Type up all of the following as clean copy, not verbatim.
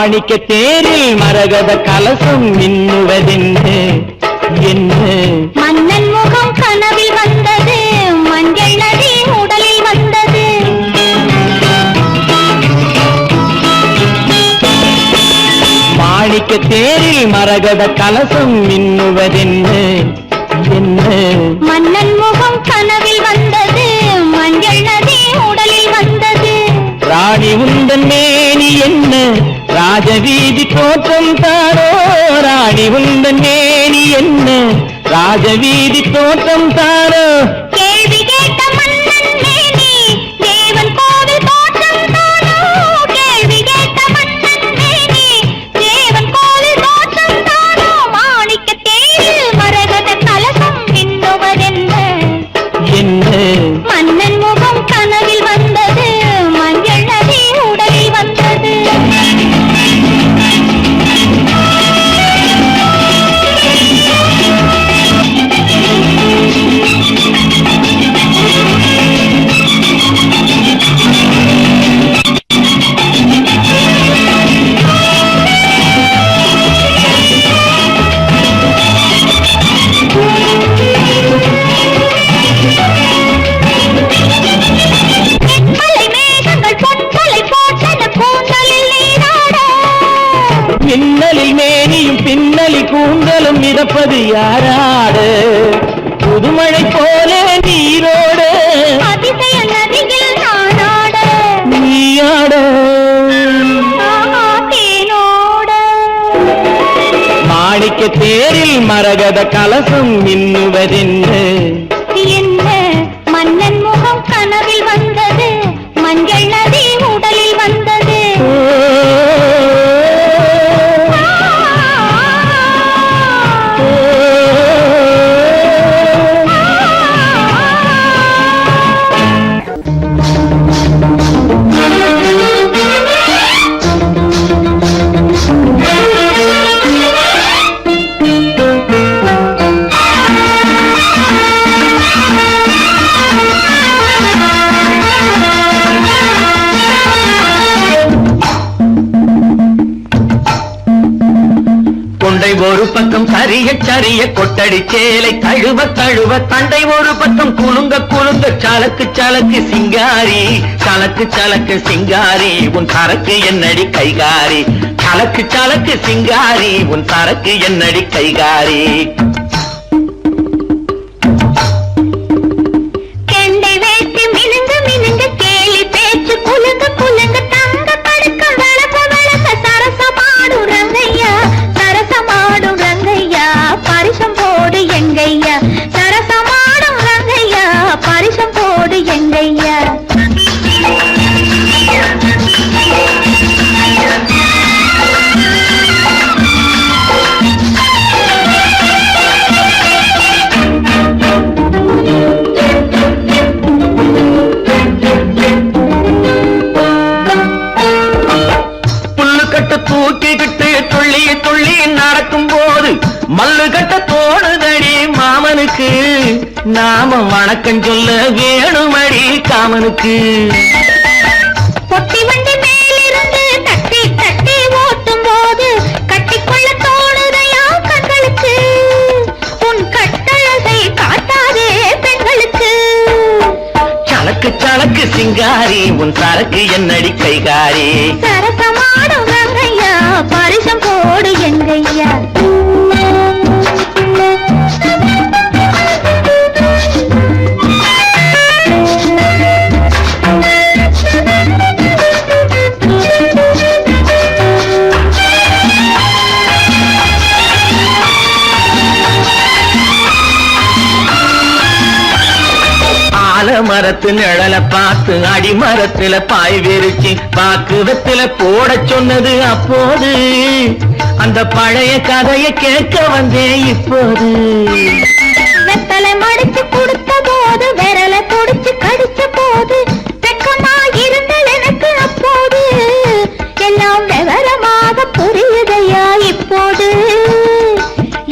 மாணிக்க தேரில் மரகத கலசம் மின்னுவதென்று என்ன மன்னன் முகம் கனவில் வந்தது மஞ்சள் நதி உடலில் வந்தது மாணிக்க தேரில் மரகத கலசம் மின்னுவதென்று என்ன மன்னன் முகம் கனவில் வந்தது மஞ்சள் நதி உடலில் வந்தது ராணி உந்தன் மேனி என்ன ராஜவீதி தோற்றம் தாரோ ராணி உந்தன் மேனி என்ன ராஜவீதி தோற்றம் தாரோ கேள்வி கேட்ட மன்னன் மேனி தேவன் கோவில் தோற்றம் தானோ கேள்வி கேட்ட மன்னன் மேனி தேவன் கோவில் தோற்றம் தானோ மாணிக்க தேரில் மரகத கலசம் மின்னுவதென்ன என்ன மன்னன் முகம் கனவில் வந்தது மஞ்சள் நதி உடலில் வந்தது மின்னலில் மேனியும் பின்னலில் கூந்தலும் மிதப்பது யாராடு புதுமழை போல நீரோடு அதிசய நதியில் நானாட நீயாட தேனோட மாணிக்க தேரில் மரகத கலசம் மின்னுவதென்று என்ன மன்னன் முகம் கனவில் வந்தது மஞ்சள் நதி உடலில் வந்தது ஒரு பக்கம் சரிய சரிய கொட்டடி சேலை தழுவ தழுவ தண்டை ஒரு பக்கம் குலுங்க குலுங்க சலக்கு சலக்கு சிங்காரி சலக்கு சலக்கு சிங்காரி உன் சரக்கு என்னடி கைகாரி சலக்கு சலக்கு சிங்காரி உன் சரக்கு என்னடி கைகாரி கெண்டை வேட்டி மினுங்க மினுங்க கேலி பேச்சு குலுங்க குலுங்க தங்க படுக்கம் வளச வளச சரசமாடும் ரங்கையா சரசமாடும் ரங்கையா பரிசம் போடு எங்கையா சரசமாடும் ரங்கையா பரிசம் போடு எங்கையா தூக்கிக்கிட்டு துள்ளி துள்ளி நடக்கும் போது மல்லு கட்ட தோணுதடி மாமனுக்கு நாம வணக்கம் சொல்ல வேணுமடி காமனுக்கு பொட்டி வண்டி மேலிருந்து தட்டி தட்டி ஓட்டும் போது கட்டிக்கொள்ள தோணுதையா கண்களுக்கு உன் கட்டழகை காட்டாதே பெண்களுக்கு சலக்கு சலக்கு சிங்காரி உன் சரக்கு என்னடி கைகாரி சரசமாடும் ரங்கையா பரிசம் போடு எங்கையா மரத்து நிழல பார்த்து அடிமரத்துல பாய் விரிச்சு பாக்குவத்துல போட சொன்னது அப்போது அந்த பழைய கதையை கேட்க வந்தேன் இப்போது வெத்தலை மடிச்சு கொடுத்த போது விரலை துடிச்சு கடிச்ச போது வெக்கமா இருந்தது எனக்கு அப்போது எல்லாம் விவரமாக புரியுதையா இப்போது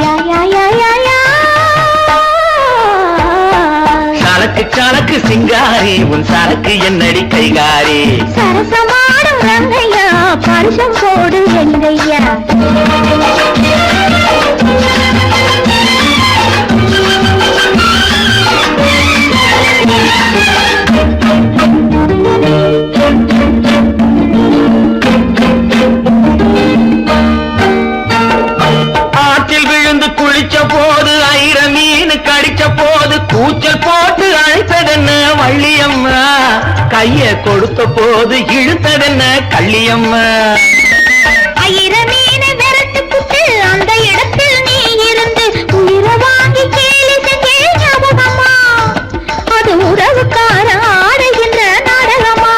யா யா யா யா யா சலக்கு சலக்கு சிங்காரி உன் சரக்கு என்னடி கைகாரி சரசமாடும் ரங்கையா பரிசம் போடு எங்கையா. ஆற்றில் விழுந்து குளிச்ச போது ஐர மீன் கடிச்ச போது கூச்சல் போட்டு அழைத்ததென்ன வள்ளியம்மா, கைய கொடுத்த போது இழுத்ததென்ன கள்ளியம்மா. ஐர மீன் விரட்டு புட்டு அந்த இடத்தில் நீ இருந்து உயிர வாங்கி கேலி செஞ்சே ஞாபகமா, அது உறவுக்கார ஆடுகின்ற நாடகமா.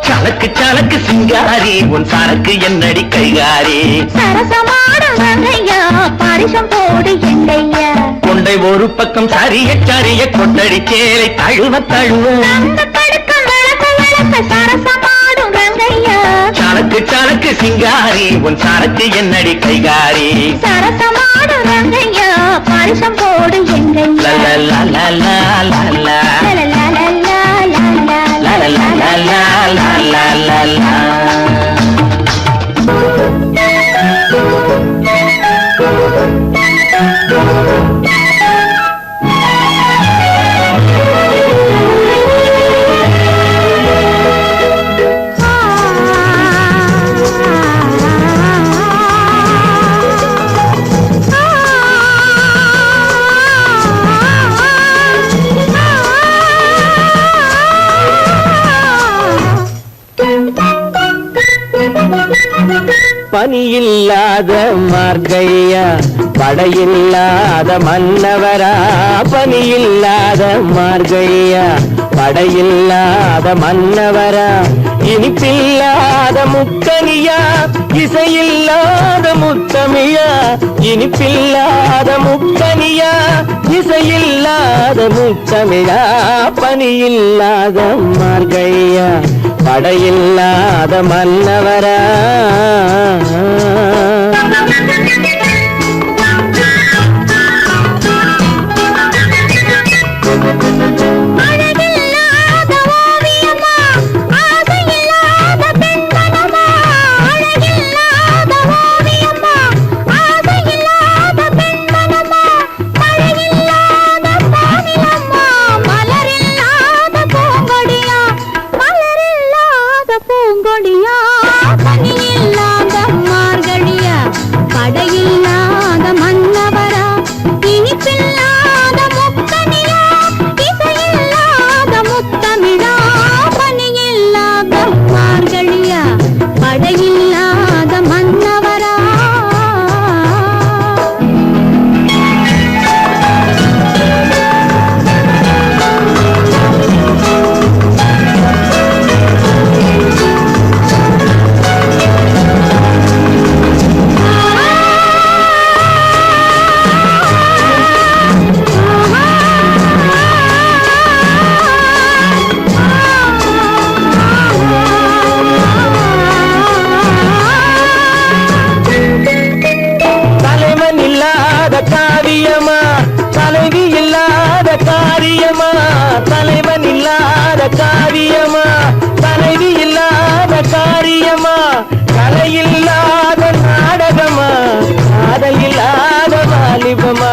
சலக்கு சலக்கு சிங்காரி உன் சரக்கு என்னடி கைகாரி, சரசமாடும் ரங்கையா பரிசம் போடு எங்கையா. கொண்டை ஒரு பக்கம் சரிய சரிய கொட்டடி சேலை தழுவ தழுவ அந்த படுக்கம் வளர்க்க வளர்க்க சரசமாடும் ரங்கையா. சலக்கு சலக்கு சிங்காரி உன் சரக்கு என்னடி கைகாரி, சரசமாடும் ரங்கையா பரிசம் போடு எங்கையா. லலலலலலலலா. லலலலலலலலா. பனியில்லாத மார்கையா படையில்லாத மன்னவரா, பனியில்லாத மார்கையா படையில்லாத மன்னவரா, இனிப்பில்லாத முக்கனியா இசையில்லாத முத்தமிழா, இனிப்பில்லாத முக்கனியா இசையில்லாத முத்தமிழா, பனியில்லாத மார்கையா படையில்லாத மன்னவரா. அழகில்லாத ஓவியமா ஆசையில்லாத பெண்மனமா, அழகில்லாத ஓவியமா ஆசையில்லாத பெண்மனமா, மழையில்லாத பானிலம்மா மலரில்லாத பூங்கொடியா, மலரில்லாத பூங்கொடியா, பனியில்லாத மார்கழியா படையில்லாத மன்னவரா, இனிப்பில்லாத முக்கனியா இசையில்லாத முத்தமிழா, பனியில்லாத மார்கழியா படையில்லாத மன்னவரா. தலைவன் இல்லாத காரியமா தலைவி இல்லாத காரியமா, தலைவன் இல்லாத காரியமா தலைவி இல்லாத காரியமா, கலையில்லாத நாடகமா காதல் இல்லாத வாலிபமா,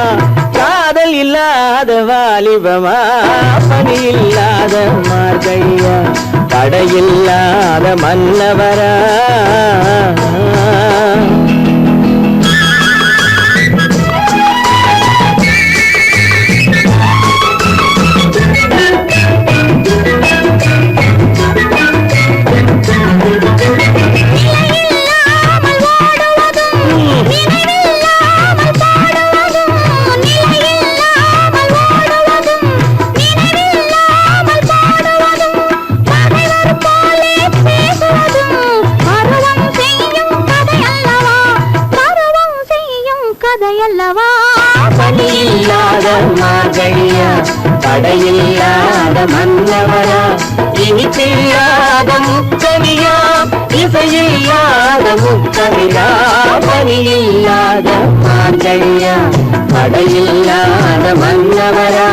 காதல் இல்லாத வாலிபமா, பணி இல்லாத மார்கையா படையில்லாத மன்னவரா. நிலையில்லாமல் ஓடுவதும் நினைவில்லாமல் பாடுவதும், நிலையில்லாமல் ஓடுவதும் நினைவில்லாமல் பாடுவதும், பகைவர் போலே பேசுவதும் பருவம் செய்யும் கதையல்லவா, பருவம் செய்யும் கதையல்லவா. பணியில்லாத மார்கழியா படையில்லாத மன்னவரா, இனிப்பில்லாத முக்கனியா இசையில்லாத முக்கமிழா, பணியில்லாத மார்கழியா படையில்லாத மன்னவரா.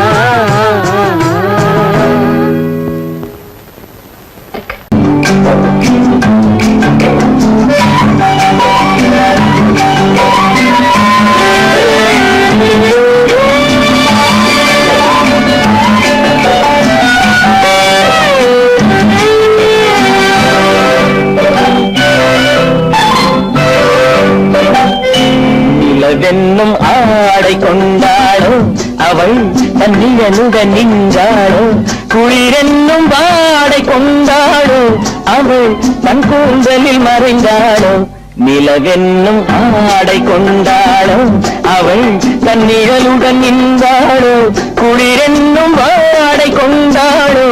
நிழலுடன் நின்றாளோ குளிரென்னும் வாடை கொண்டாளோ அவள் தன் கூந்தலில் மறைந்தாளோ நிலவென்னும் ஆடை கொண்டாளோ அவள் தன் நிழலுடன் நின்றாளோ குளிரென்னும் வாடை கொண்டாளோ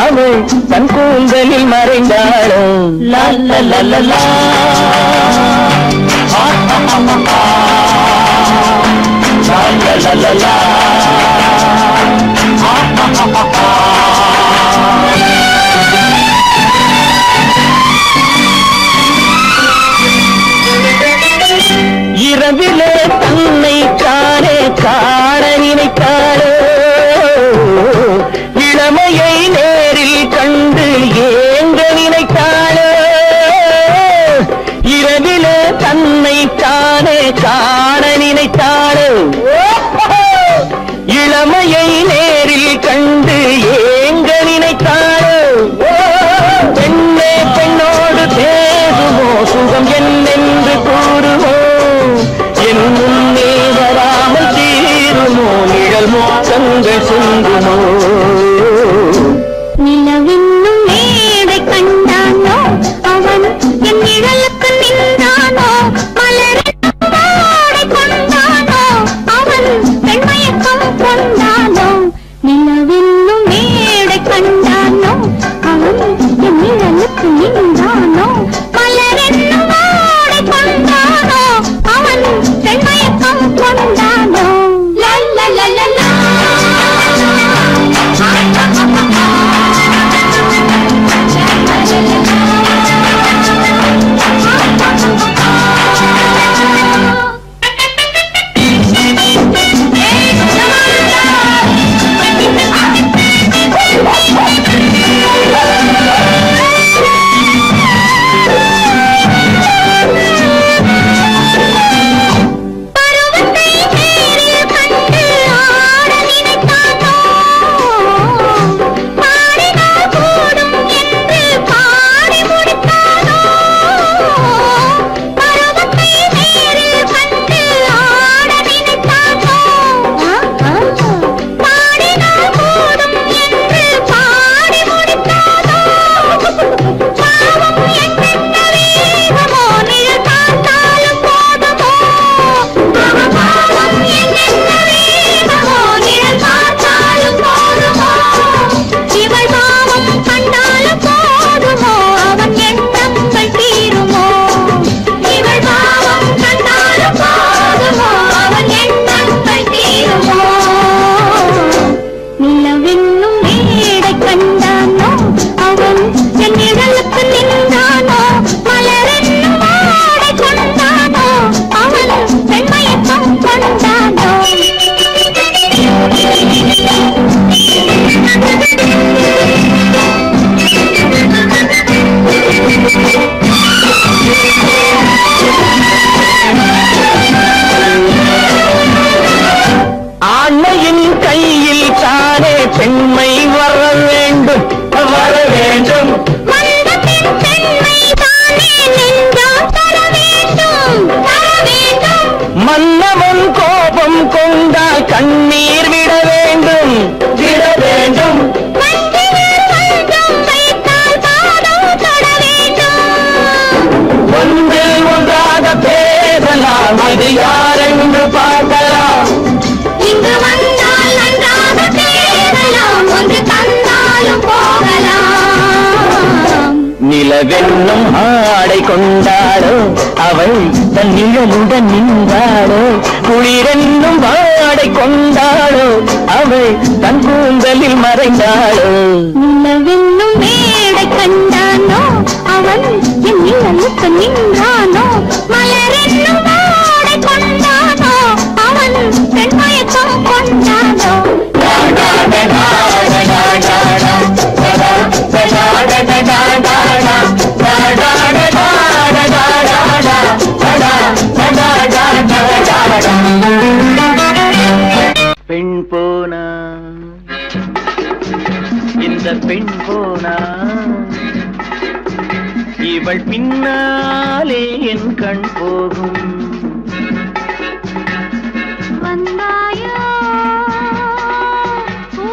அவள் தன் கூந்தலில் மறைந்தாளோ லா லா லா லா லா. La la la la. இரவிலே தன்னை காணே காண நினைத்தாளோ இளமையை நேரில் கண்டு ஏங்க நினைத்தாளோ இரவிலே தன்னை காணே காண நினைத்தாளோ இளமையை நேரில் கண்டு ஏங்க நினைத்தாளோ பெண்ணே பெண்ணோடு பேசுமோ சுகம் என்னென்று கூறுமோ என் முன்னே வராமல் தீருமோ நிழல் மோசங்கள் சிந்துமோ நிலவென்னும் மேடை கண்டானோ அவன் என் நிழலுக்கு நின்றானோ மலரென்னும் வாடை கொண்டானோ அவன் பெண்மயக்கம் கொண்டானோ நிலவென்னும் மேடை கண்டானோ அவன் என் நிழலுக்கு நின்றானோ மலரென்னும் வாடை கொண்டானோ அவன் பெண்மயக்கம் கொண்டானோ லா லா லா லா லா. பெண்மை வர வேண்டும் வர வேண்டும் மன்னவன் கோபம் கொண்டால் கண்ணீர் விட வேண்டும் விட வேண்டும் ஒன்றில் ஒன்றாக பேசலாம் அது யாரென்று பார்க்கலாம் இங்கு வந்தால் நன்றாக பேசலாம் ஒன்று தந்தாலும் போகலாம் நிலவென்னும் ஆடை கொண்டாளோ அவள் தன் நிழலுடன் நின்றாளோ குளிரென்னும் வாடை கொண்டாளோ அவள் தன் கூந்தலில் மறைந்தாளோ நிலவென்னும் மேடை கண்டானோ அவன் என் நிழலுக்கு நின்றானோ மலரென்னும் வாடை கொண்டானோ அவன் பெண்மயக்கம் கொண்டானோ பெண் போனா இந்த பெண் போனா இவள் பின்னாலே என் கண் போகும் வந்தாயோ பூ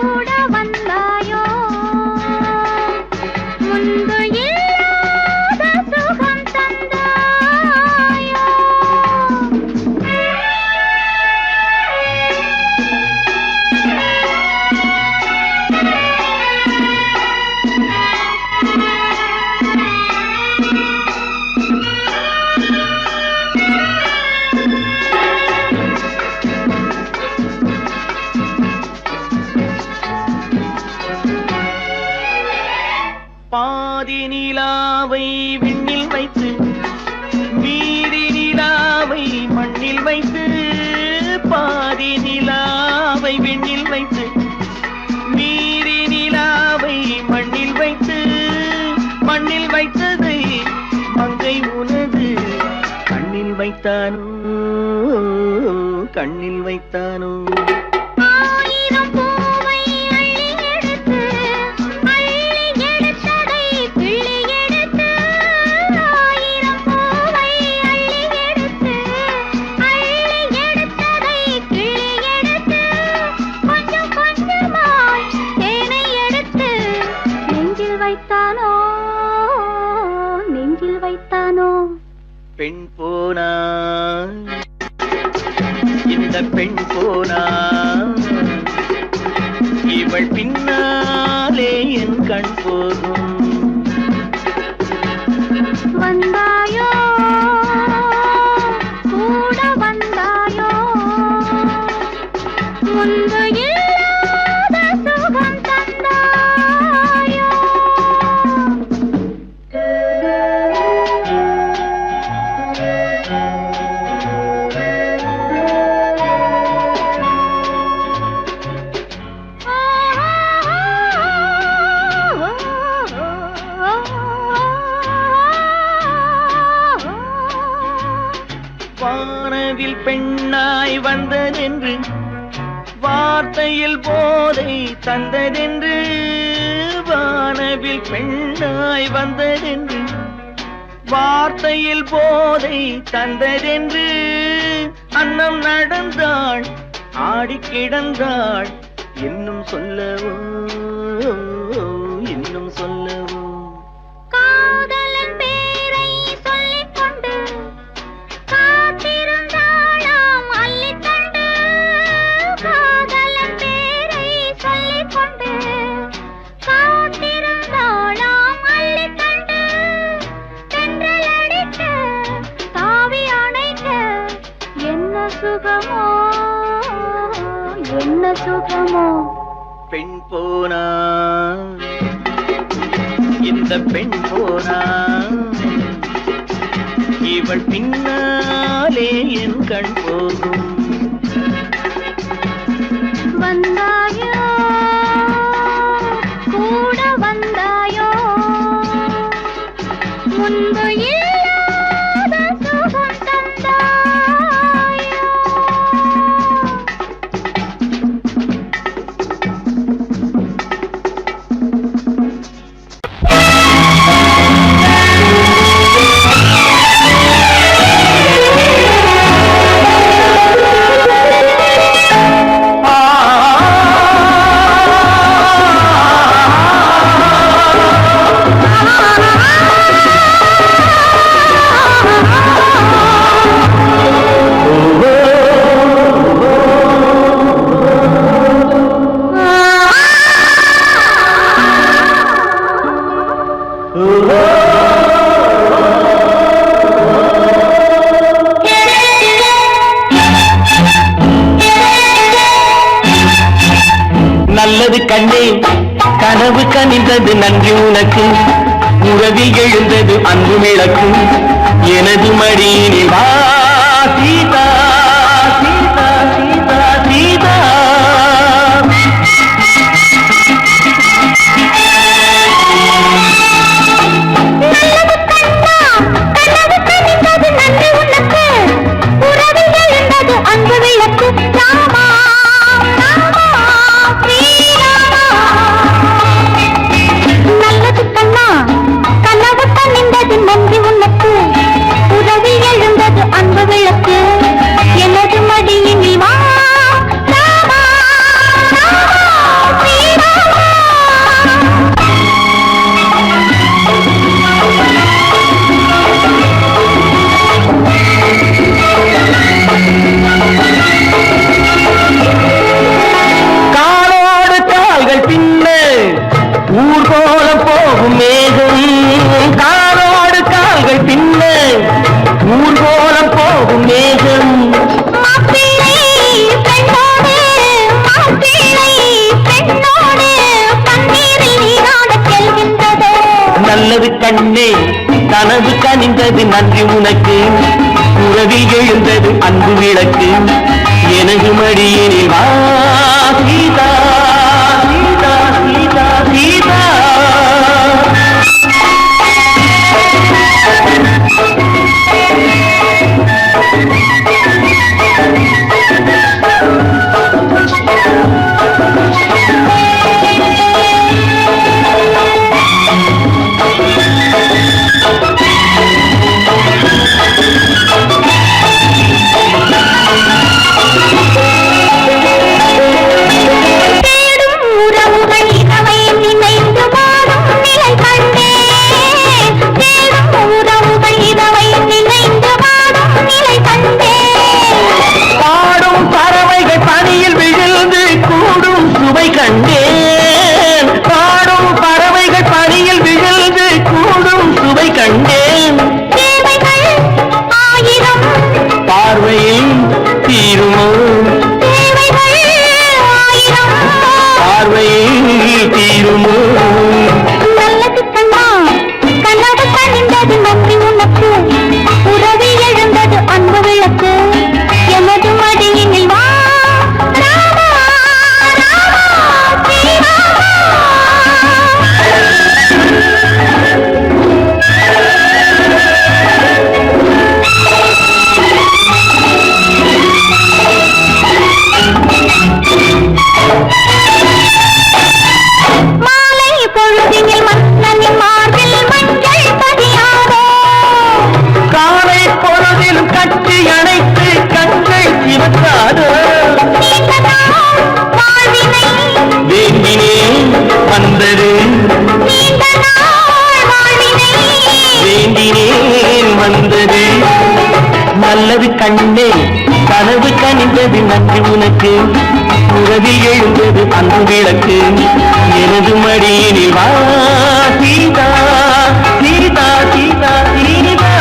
நிலாவை விண்ணில் வைத்து மீதி நிலாவை மண்ணில் வைத்து பாதி நிலாவை விண்ணில் வைத்து மீதி நிலாவை மண்ணில் வைத்து மண்ணில் வைத்ததை மங்கை உனது கண்ணில் வைத்தானோ கண்ணில் வைத்தானோ ஆயிரம் பூவை அள்ளி எடுத்து அள்ளி எடுத்ததை கிள்ளி எடுத்து ஆயிரம் பூவை அள்ளி எடுத்து அள்ளி எடுத்ததை கிள்ளி எடுத்து கொஞ்சம் கொஞ்சமாய் தேனை எடுத்து நெஞ்சில் வைத்தானோ நெஞ்சில் வைத்தானோ பெண் போனா இந்த பெண் போனா இவள் பின்னாலே என் கண் போகும் வந்தாயோ கூட வந்தாயோ முன்பு இல்லாத சுகம் தந்தாயோ வானவில் பெண்ணாய் வந்ததென்று வார்த்தையில் போதை தந்ததென்று வானவில் பெண்ணாய் வந்ததென்று வார்த்தையில் போதை தந்ததென்று அன்னம் நடந்தாள் ஆடி கிடந்தாள் இன்னும் சொல்லவோ இன்னும் சொல்லவோ காதலன் பேரை சொல்லிக் கொண்டு காத்திருந்தாளாம் அள்ளித்தண்டு காதலன் பேரை சொல்லிக் கொண்டு காத்திருந்தாளாம் அள்ளித்தண்டு தென்றல் அடிக்க தாவி அணைக்க என்ன சுகமோ என்ன சுகமோ பெண் போனா இந்த பெண் போனா இவள் பின்னாலே என் கண் போகும் வந்தாயோ கூட வந்தாயோ முன்பு இல்லாத சுகம் தந்தாயோ நல்லது கண்ணே கனவு கனிந்தது நன்றி உனக்கு உறவில் எழுந்தது அன்பு விளக்கு எனது மடியினில் வா சீதா சீதா சீதா சீதா அன்பு விளக்கு ராமா ராமா ஸ்ரீராமா நல்லது கண்ணா கனவு கனிந்தது நன்றி உனக்கு உறவில் எழுந்தது அன்பு விளக்கு கனவு கனிந்தது நன்றி உனக்கு உறவில் எழுந்தது அன்பு விளக்கு எனது மடியினில் வா சீதா சீதா சீதா சீதா நல்லது கண்ணே கனவு கனிந்தது நன்றி உனக்கு உறவில் எழுந்தது அன்பு விளக்கு எனது மடியினில் வா சீதா சீதா சீதா சீதா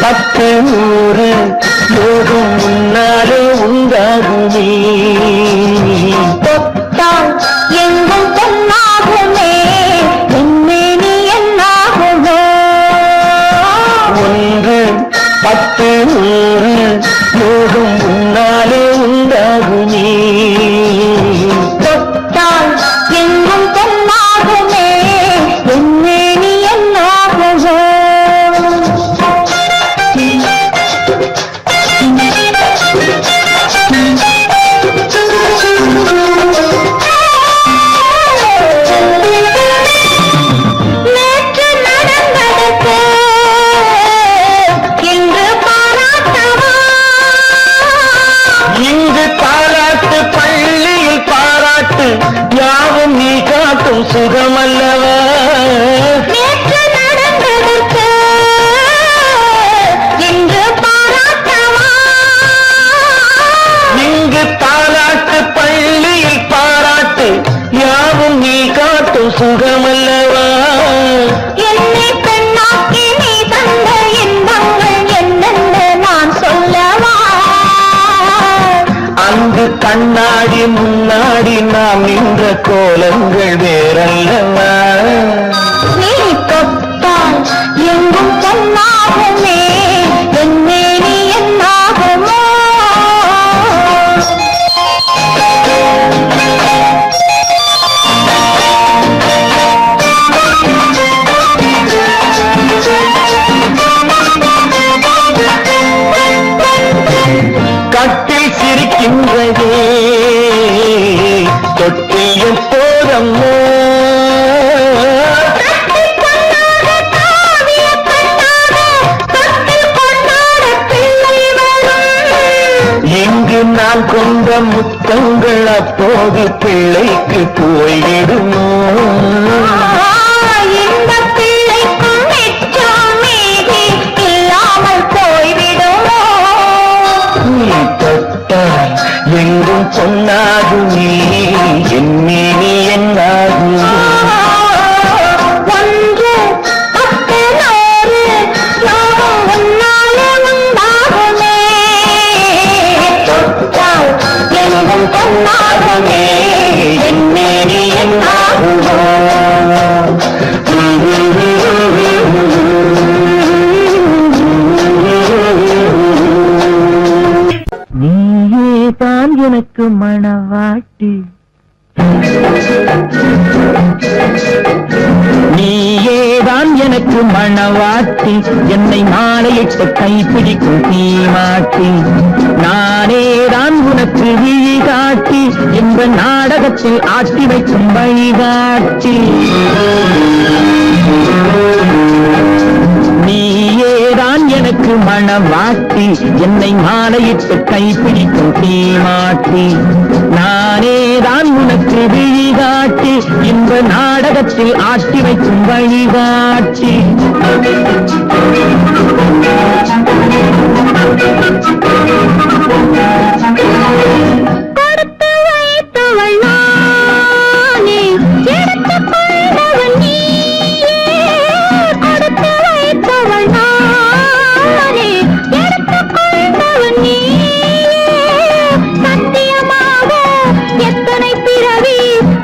பத்து நூறு யோகம் முன்னாலே உண்டாகுமே தொட்டால் எங்கும் பொன்னாகுமே உண்மைனி என்னாகுமோ ஒன்று பத்து நூறு யோகம் முன்னாலே உண்டாகுமே தொட்டால் எங்கும் பொன்னாகுமே உண்மைனி என்னாகுமோ யாவும் நீ காட்டும் சுகமல்லவா நேற்று நடந்ததற்கு இன்று பாராட்டவா இங்கு பாராட்டு பள்ளியில் பாராட்டு யாவும் நீ காட்டும் சுகமல்லவா என்னை பெண்ணாக்கி நீ தந்த இன்பங்கள் என்னென்று நான் சொல்லவா அங்கு கண்ணாடி முன்னாடி நாம் நின்ற கோலங்கள் வேறல்லவா நீ தொட்டால் எங்கும் பொன்னாகுமே என்னே நீ என்னாகுமோ கட்டில் சிரிக்கின்றதே தொட்டில் எப்போதம்மோ இங்கு நான் கொண்ட முத்தங்கள் அப்போது பிள்ளைக்கு போய்விடுமோ இந்த பிள்ளைக்கும் எனக்கு மணவாட்டி என்னை மாலையிட்டு கைப்பிடிக்கும் தீமாட்டி நானே தான் உனக்கு விழி காட்டி இந்த நாடகத்தில் ஆட்டி வைக்கும் வழிகாட்டி நீயேதான் எனக்கு மணவாட்டி என்னை மாலையிட்டு கைப்பிடிக்கும் தீமாட்டி நானேதான் உனக்கு விழிகாட்டி இந்த நாடகத்தில் ஆட்டி வைக்கும் வழிகாட்டி கொடுத்து வைத்தவள் நானே, எடுத்துக் கொண்டவன் நீயே. கொடுத்து வைத்தவள் நானே, எடுத்துக் கொண்டவன் நீயே. சத்தியமாக எத்தனை பிறவி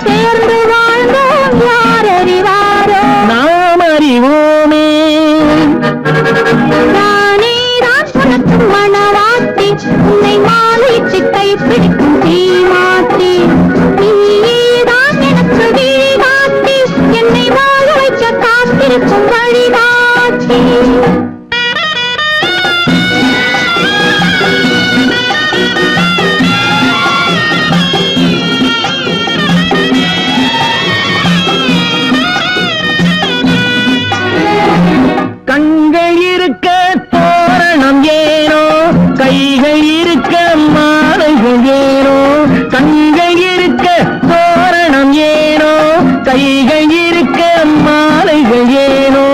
சேர்ந்து வாழ்ந்தோம் யார் அறிவாரோ. நாம் அறிவோமே நானே தான் உனக்கு மணவாட்டி உன்னை மாலையிட்டு கைப்பிடிக்கும் தீமாட்டி நீதான் எனக்கு விழிகாட்டி என்னை வாழ வைக்க காத்திருக்கும் வழிகாட்டி. கண்கள் இருக்க தோரணம் ஏனோ கைகள் இருக்க மாலைகள் ஏனோ கண்கள் இருக்க தோரணம் ஏனோ கைகள் இருக்க மாலைகள் ஏனோ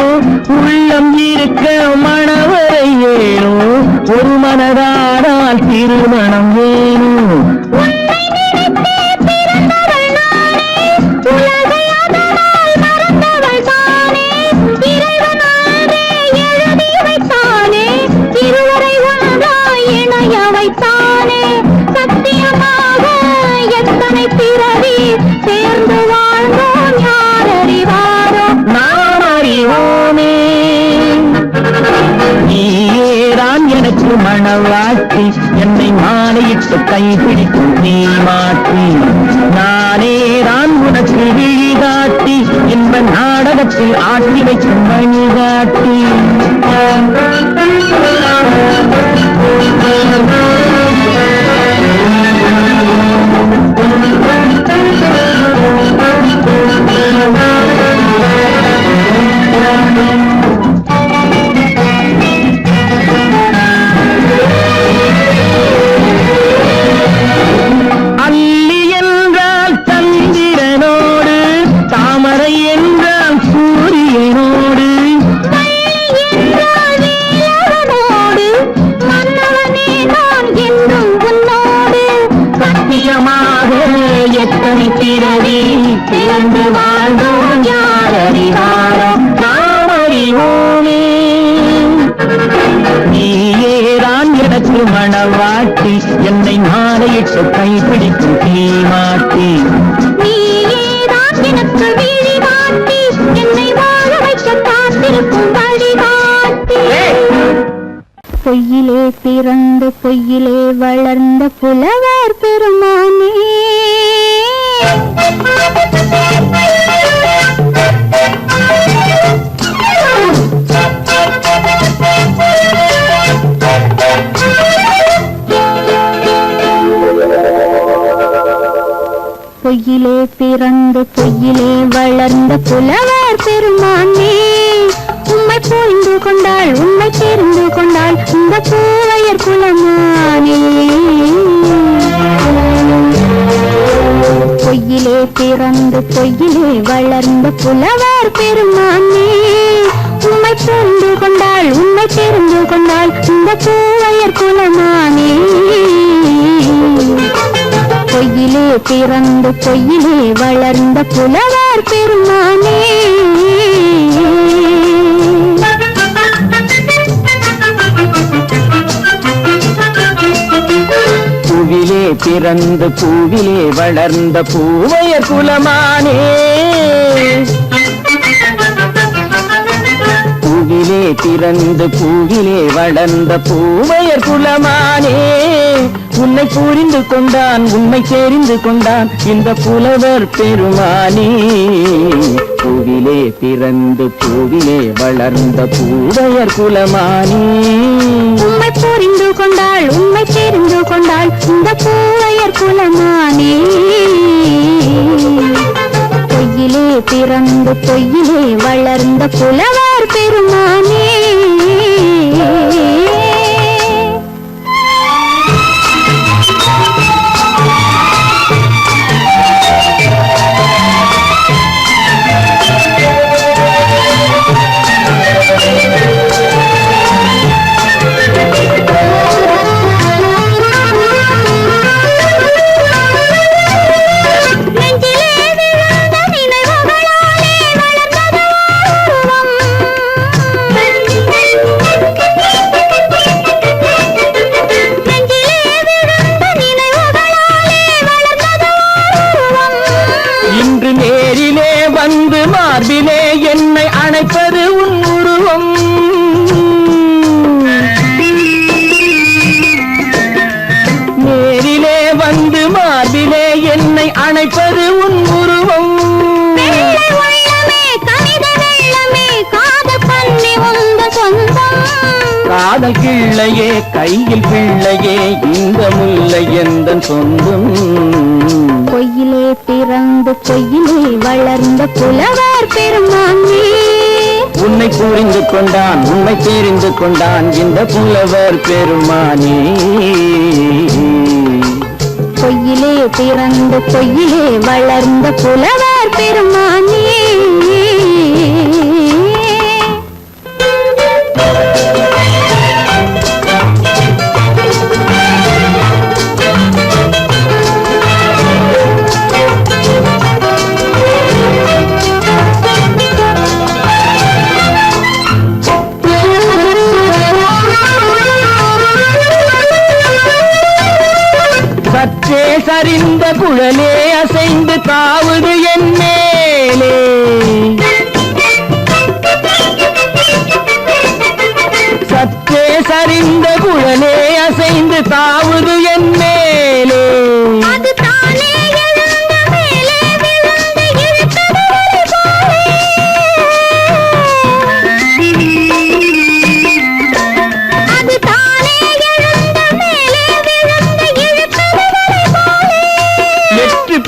உள்ளம் இருக்க மணவரை ஏனோ ஒரு மனதானால் திருமணம் ஏனோ உன்னை நினைத்தே பிறந்தவள் நானே, உலகை அதனால் மறந்தவள் தானே. இறைவன் அன்றே எழுதி வைத்தானே, இருவரை ஒன்றாய் இணைய வைத்தானே. சத்தியமாக எத்தனை பிறவி சேர்ந்து வாழ்ந்தோம் யார் அறிவாரோ. நாம் அறிவோமே நீயேதான் எனக்கு மணவாட்டி என்னை மாலையிட்டு கைப்பிடிக்கும் தீமாட்டி நானேதான் உனக்கு விழிகாட்டி இந்த நாடகத்தில் ஆட்டி வைக்கும் வழிகாட்டி அல்லி என்றால் சந்திரனோடு தாமரை என்றால் சூரியனோடு என்றால் வேலவனோடு மன்னவனே நான் என்றும் உன்னோடு. சத்தியமாக எத்தனை பிறவி சேர்ந்து வாழ்ந்தோம் யார் அறிவாரோ நாம் அறிவோமே நீயேதான் எனக்கு மணவாட்டி என்னை மாலையிட்டு கைப்பிடிக்கும் தீமாட்டி நீயேதான் எனக்கு விழிகாட்டி என்னை வாழ வைக்க காத்திருக்கும் வழிகாட்டி. பொய்யிலே பிறந்து பொய்யிலே வளர்ந்த புலவர் பெருமானே, பொய்யிலே பிறந்து பொய்யிலே வளர்ந்த புலவர் பெருமானே, உம்மை புரிந்து கொண்டாள் உண்மை தெரிந்து கொண்டாள் இந்த பூவையர் குலமானே. பொய்யிலே பிறந்து பொய்யிலே வளர்ந்த புலவர் பெருமானே, உம்மை புரிந்து கொண்டாள் உண்மை தெரிந்து கொண்டாள் இந்த பூவையர் குலமானே. பொய்யிலே பிறந்து பொய்யிலே வளர்ந்த புலவர் பெருமானே. பூவிலே பிறந்து பூவிலே வளர்ந்த பூவையர் குலமானே பூவிலே பிறந்து பூவிலே வளர்ந்த பூவையர் குலமானே உன்னை புரிந்து கொண்டான் உண்மை தெரிந்து கொண்டான் இந்த புலவர் பெருமானி. பூவிலே பிறந்து பூவிலே வளர்ந்த பூவையர் குலமானி. உண்மை புரிந்து கொண்டாள் உண்மை தெரிந்து கொண்டாள் இந்த பூவையர் குலமானே. பொய்யிலே பிறந்து பொய்யிலே வளர்ந்த புலவர் பெருமானே. மார்பிலே என்னை அணைப்பது உன் உருவம். நேரிலே வந்து மார்பிலே என்னை அணைப்பது உன் உருவம். காதல் கிள்ளையே கையில் பிள்ளையே இந்த முல்லை எந்தன் சொந்தம். பொய்யிலே பிறந்து பொய்யிலே வளர்ந்த புலவர் பெருமானே. உன்னை புரிந்து கொண்டான் உண்மை தெரிந்து கொண்டான் இந்த புலவர் பெருமானே. பொய்யிலே பிறந்து பொய்யிலே வளர்ந்த புலவர் பெருமானே. சற்றே சரிந்த குழலே அசைந்து தாவுது என் மேலே. சற்றே சரிந்த குழலே அசைந்து தாவுது என் மேலே.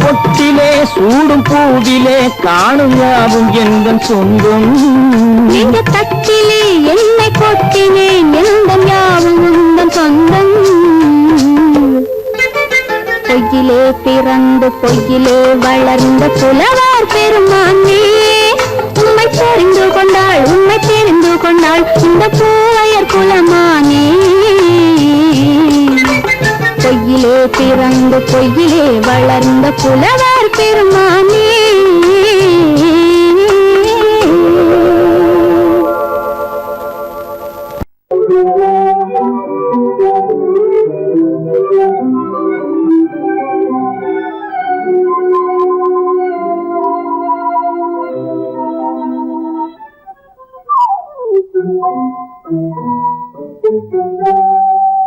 பொட்டிலே சூடும் பூவிலே காணும் யாவும் எந்தன் சொந்தம். இந்த தட்டிலே என்னை கொட்டினேன் எந்தன் யாவும் உந்தன் சொந்தம். பொய்யிலே பிறந்து பொய்யிலே வளர்ந்த புலவர் பெருமானே. உண்மை தெரிந்து கொண்டாள் உண்மை தெரிந்து கொண்டாள் இந்த பூவையர் குலமானே. பொய்யிலே பிறந்து பொய்யிலே வளர்ந்த புலவர் பெருமானே.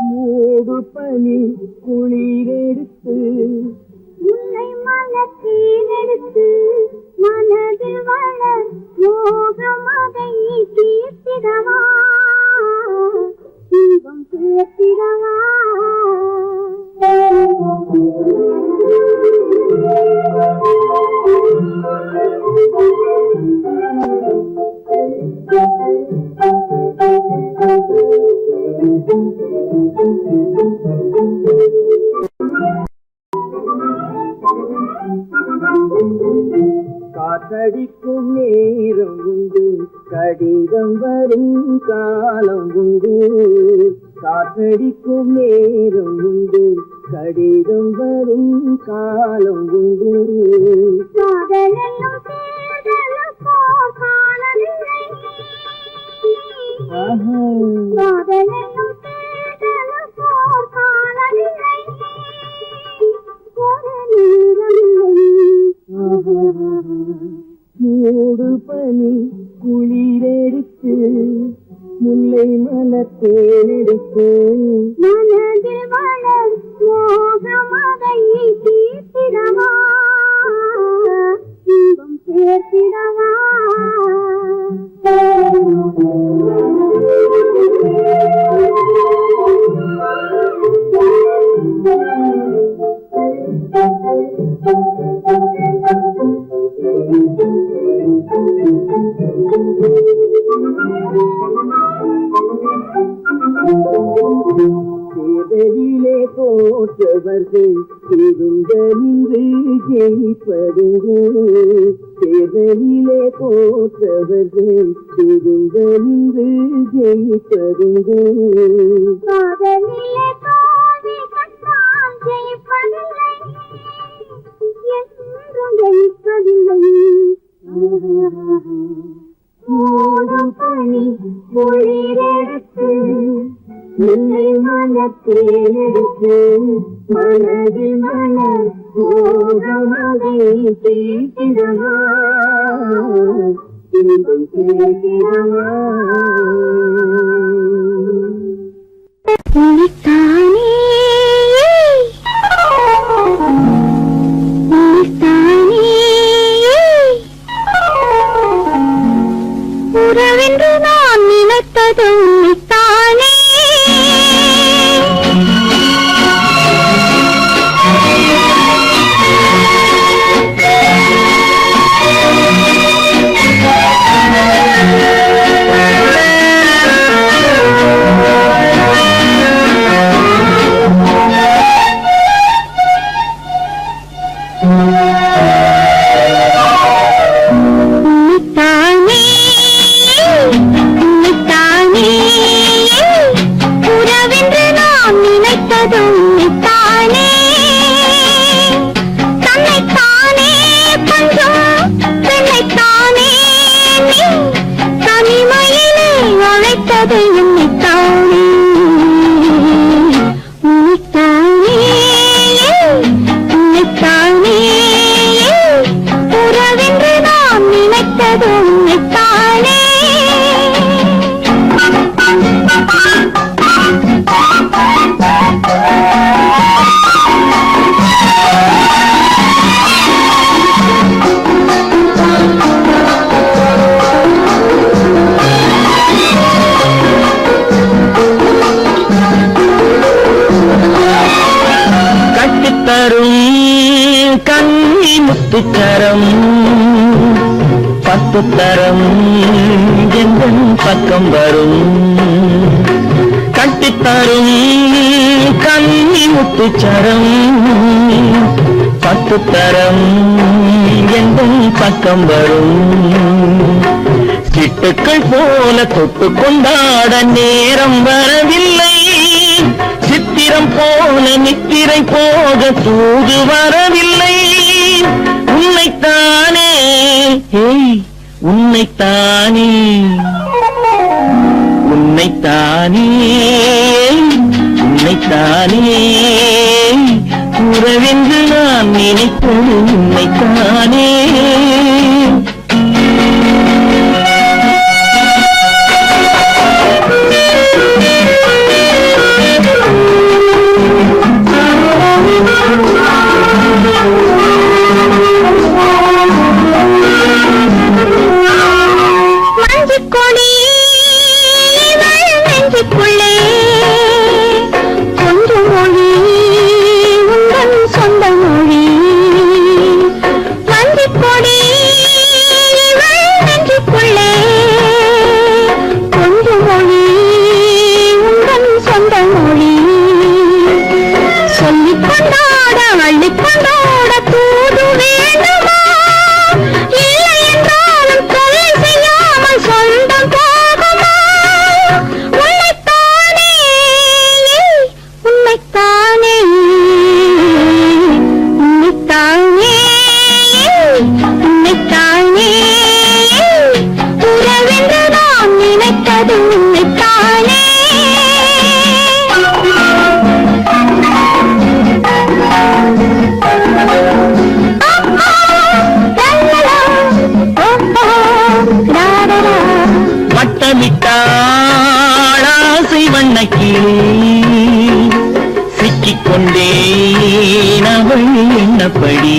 மூடு பனி குளிரெடுத்து உன்னை மனத்தீனெடுத்து மனதில் வளர் யோகமதை தீர்த்திடவா இன்பம் தீர்த்திடவா. காற்றடிக்கும் நேரம் உண்டு கடிதம் வரும் காலம் உண்டு. காற்றடிக்கும் நேரம் உண்டு கடிதம் வரும் காலம் உண்டு. மூடு பனி குளிரெடுத்து முல்லை மலத்தேனெடுத்து மனதில் வளர் தேர்தலிலே தோற்றவர்கள் திருந்த நின்று ஜெயிப்பதுங்க. தேர்தலிலே தோற்றவர்கள் திருந்த நின்று ஜெயிப்பதுங்க. காதலிலே தோல்வி கண்டால் ஜெயிப்பதில்லை, என்றும் ஜெயிப்பதில்லை. ஓடும் பனி குளிரெடுத்து என்னை மனத்தேனெடுத்து மனது மனம் ஓடமதை தீர்த்திடவா, இன்பம் தீர்த்திடவா. உனித்தானே உறவென்று நான் நினைத்தது உன்னைத்தானே. முத்துக்கரம் பத்துத்தரம் எங்கள் பக்கம் வரும். கட்டித்தரும் கண்ணி முத்துச்சரம் பத்துத்தரம் எங்கள் பக்கம் வரும். சிட்டுக்கள் போல தொட்டு கொண்டாட நேரம் வரவில்லை, சித்திரம் போல நித்திரை போக தூது வரவில்லை. உன்னைத்தானே உன்னைத்தானே உன்னைத்தானே உன்னைத்தானே உறவென்று நான் நினைப்பது உன்னைத்தானே. வட்டமிட்டாளாசை வண்ணக்கிளி சிக்கிக்கொண்டேன் அவள் எண்ணப்படி.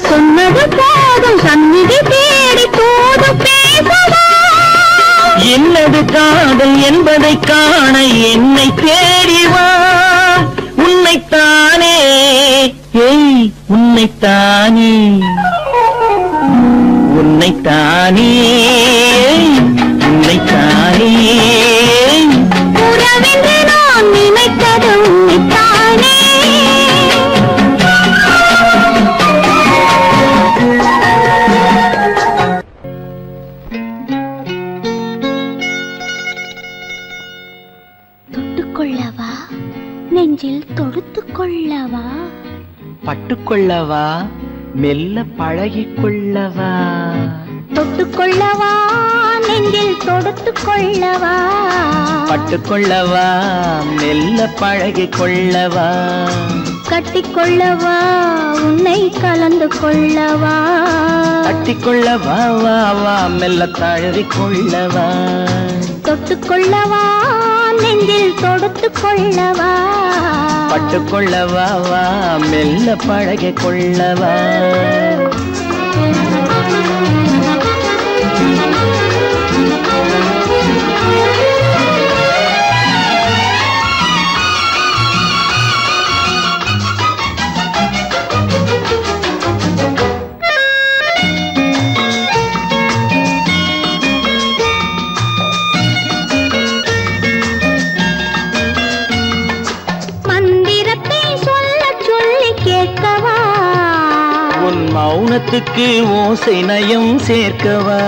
சொன்னது போதும் சந்நிதி தேடி போது பேசவா, என்னது காதல் என்பதை காண என்னை தேடிவா. உன்னைத்தானே உன்னைத்தானே உன்னைத்தானே உன்னைத்தானே நெஞ்சில் தொடுத்துக் கொள்ளவா? பட்டுக்கொள்ளவா மெல்ல பழகிக்கொள்ளவா? தொட்டுக்கொள்ளவா நெஞ்சில் தொடுத்துக் கொள்ளவா? பட்டுக்கொள்ளவா மெல்ல பழகிக்கொள்ளவா? கட்டிக்கொள்ளவா உன்னை கலந்து கொள்ளவா? கட்டிக்கொள்ளவா வா வா மெல்ல தழுவிக்கொள்ளவா? தொட்டுக்கொள்ளவா நெஞ்சில் தொடுத்துக் கொள்ளவா? பட்டுக்கொள்ளவா வா மெல்ல பழகிக்கொள்ளவா? மௌனத்துக்கு ஓசை நயம் சேர்க்கவா?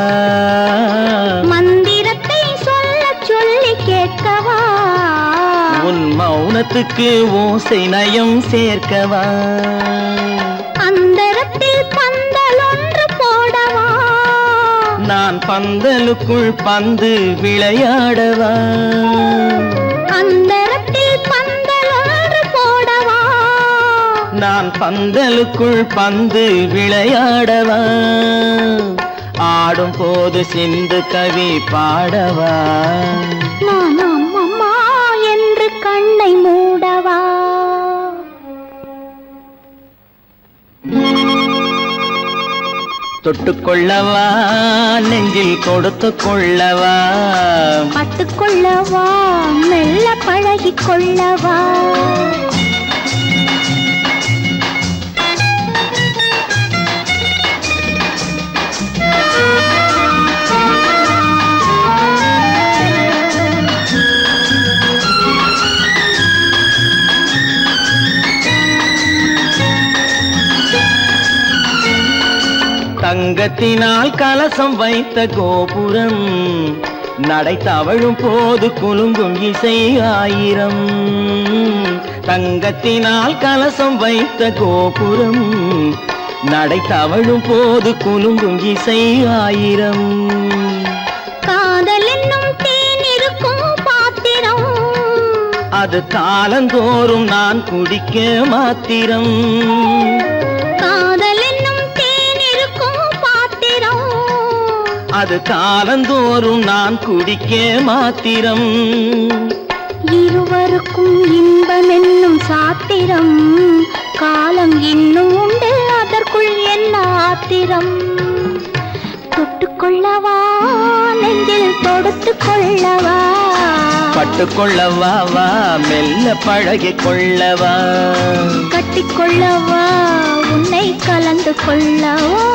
மந்திரத்தை சொல்ல சொல்லி கேட்கவா? உன் மௌனத்துக்கு ஓசை நயம் சேர்க்கவா? அந்தரத்தில் பந்தல் ஒன்று போடவா? நான் பந்தலுக்குள் பந்து விளையாடவா? அந்தரத்தில் பந்தல் ஒன்று போடவா? நான் பந்தலுக்குள் பந்து விளையாடவா? ஆடும் போது சிந்து கவி பாடவா? நான் அம்மா என்று கண்ணை மூடவா? தொட்டுக்கொள்ளவா நெஞ்சில் கொடுத்து கொள்ளவா? பட்டுக்கொள்ளவா மெல்ல பழகிக் கொள்ளவா? தங்கத்தினால் கலசம் வைத்த கோபுரம் நடை தவழும் போது குலுங்கும் இசை ஆயிரம். தங்கத்தினால் கலசம் வைத்த கோபுரம் நடை தவழும் போது குலுங்கும் இசை ஆயிரம். காதல் என்னும் தேன் இருக்கும் பாத்திரம் அது காலந்தோறும் நான் குடிக்க மாத்திரம். அது காலந்தோறும் நான் குடிக்க மாத்திரம். இருவருக்கும் இன்பம் என்னும் சாத்திரம் காலம் இன்னும் உண்டு அதற்குள் என்ன ஆத்திரம்? தொட்டுக்கொள்ளவா நெஞ்சில் தொடுத்துக் கொள்ளவா? பட்டுக்கொள்ளவா வா மெல்ல பழகிக் கொள்ளவா? கட்டிக்கொள்ளவா உன்னை கலந்து கொள்ளவா?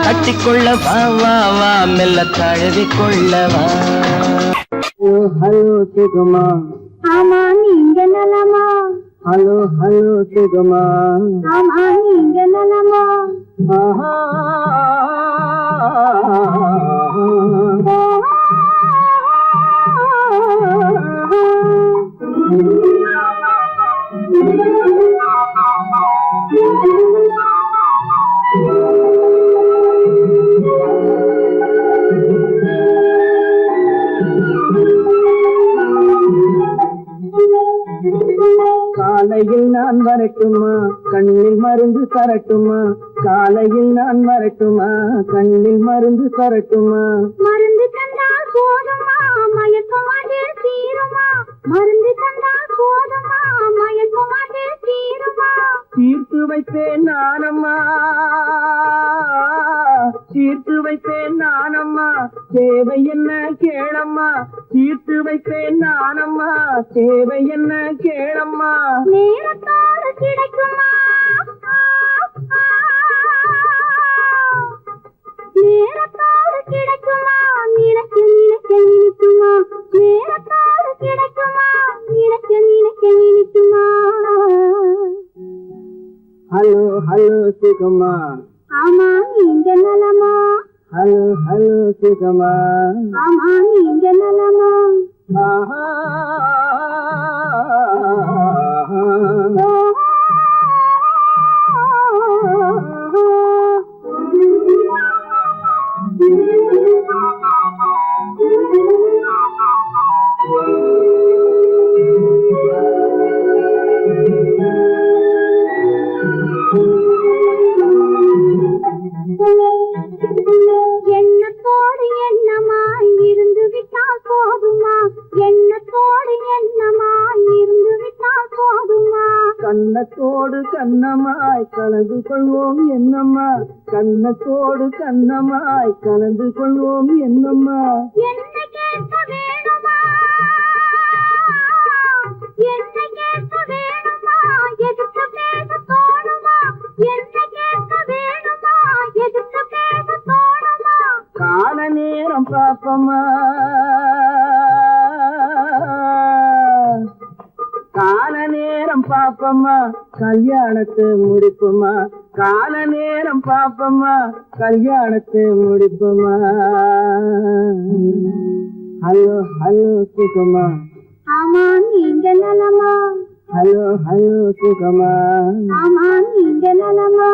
கட்டிக்கொள்ளவா வா வா மெல்ல தழுவிக் கொள்ளவா? ஹலோ சுகமா, ஆமா நீங்க நலமா? ஹலோ ஹலோ சுகமா, ஆமா நீங்க நலமா? ஆஹா காலையில் நான் வரட்டுமா கண்ணில் மருந்து தரட்டுமா? காலையில் நான் வரட்டுமா கண்ணில் மருந்து தரட்டுமா? மருந்து தந்தால் போதுமா மயக்கமாதில் தீருமா? மருந்து தந்தால் போதுமா மயக்கமாதில் தீருமா? தீர்த்து வைப்பேன் நானம்மா, தீர்த்து வைப்பேன் நானம்மா, தேவை என்ன கேளம்மா? தீர்த்து வைப்பேன் நானம்மா, தேவை என்ன கேளம்மா? நேரத்தோடு கிடைக்குமா? நேரத்தோடு கிடைக்குமா? நினைக்க நினைக்க நினைக்குமா? நேரத்தோடு கிடைக்குமா? நினைக்க நினைக்க நினைக்குமா? ஹலோ ஹலோ சுகமா, ஆமா நீங்க நலமா? ஹலோ ஹலோ சுகமா, ஆமா நீங்க நலமா? ஆஹா எண்ணத்தோடு எண்ணமாய் இருந்து விட்டால் போதுமா? கண்ணத்தோடு கண்ணமாய் கலந்து கொள்வோம் என்னம்மா, கண்ணத்தோடு கண்ணமாய் கலந்து கொள்வோம் என்னம்மா. என்னை கேட்க வேணுமா? என்னை கேட்க வேணுமா? எதிர்த்து பேச தோணுமா? என்னை கேட்க வேணுமா? எதிர்த்து பேச தோணுமா? கால நேரம் பாப்பமா, கால நேரம் பாப்பமா, கல்யாணத்தை முடிப்புமா. கால நேரம் பாப்பமா, கல்யாணத்தை முடிப்புமா. ஹலோ ஹலோ சுகமா, ஆமா நீங்க நலமா? ஹலோ ஹலோ சுகமா, ஆமா நீங்க நலமா?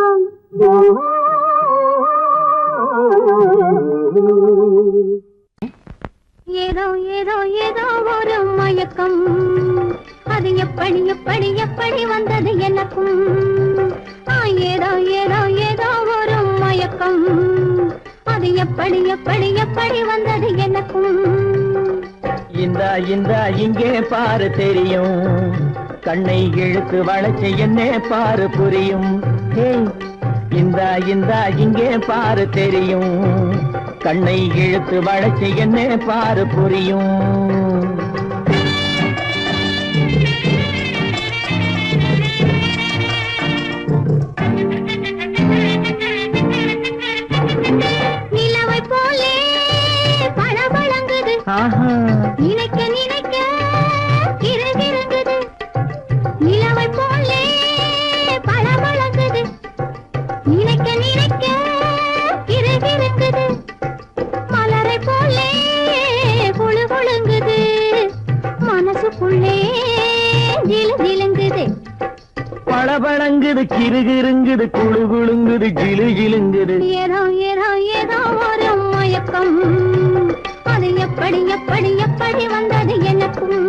ஏதோ ஏதோ ஏதோ ஒரு மயக்கம், அது எப்படி எப்படி எப்படி வந்தது எனக்கும். ஏதோ ஏதோ ஏதோ ஒரு மயக்கம், அது எப்படி எப்படி எப்படி வந்தது எனக்கும். இந்த இங்கே பாரு தெரியும், கண்ணை இழுத்து வளைச்சு என்னே பாரு புரியும். இந்த இங்கே பாரு தெரியும், கண்ணை இழுத்து வளைச்சு என்னே பாரு புரியும். நிலவை போலே பளபளங்குது, நினைக்க நினைக்க கிறுகிறுங்குது. நிலவை போலே பளபளங்குது, நினைக்க நினைக்க கிறுகிறுங்குது. மலரை போலே குழு குழுங்குது, மனசுக்குள்ளே ஜிலு ஜிலுங்குது. பளபளங்குது கிறுகிறுங்குது குழு குழுங்குது ஜிலு ஜிலுங்குது. ஏதோ ஏதோ ஏதோ ஒரு மயக்கம், அது எப்படி எப்படி எப்படி வந்தது எனக்கும்.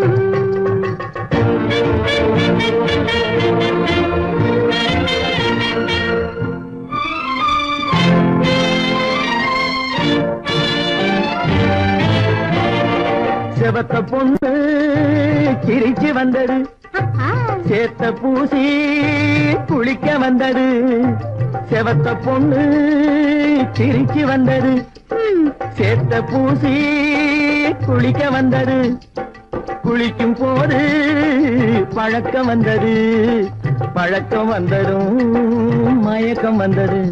செவத்த பொண்ணு சிரிச்சு வந்தது, சேத்த பூசி குளிக்க வந்தது. செவத்த பொண்ணு சிரிச்சு வந்தது, சேத்த பூசி குளிக்க வந்தது. குளிக்கும் போது பழக்கம் வந்தது, பழக்கம் வந்ததும் மயக்கம் வந்தது.